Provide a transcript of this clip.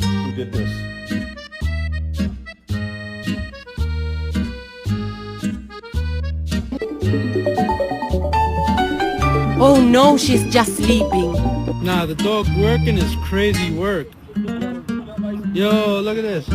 Who did this? Oh no, she's just sleeping. Nah, the dog working is crazy work. Yo, look at this.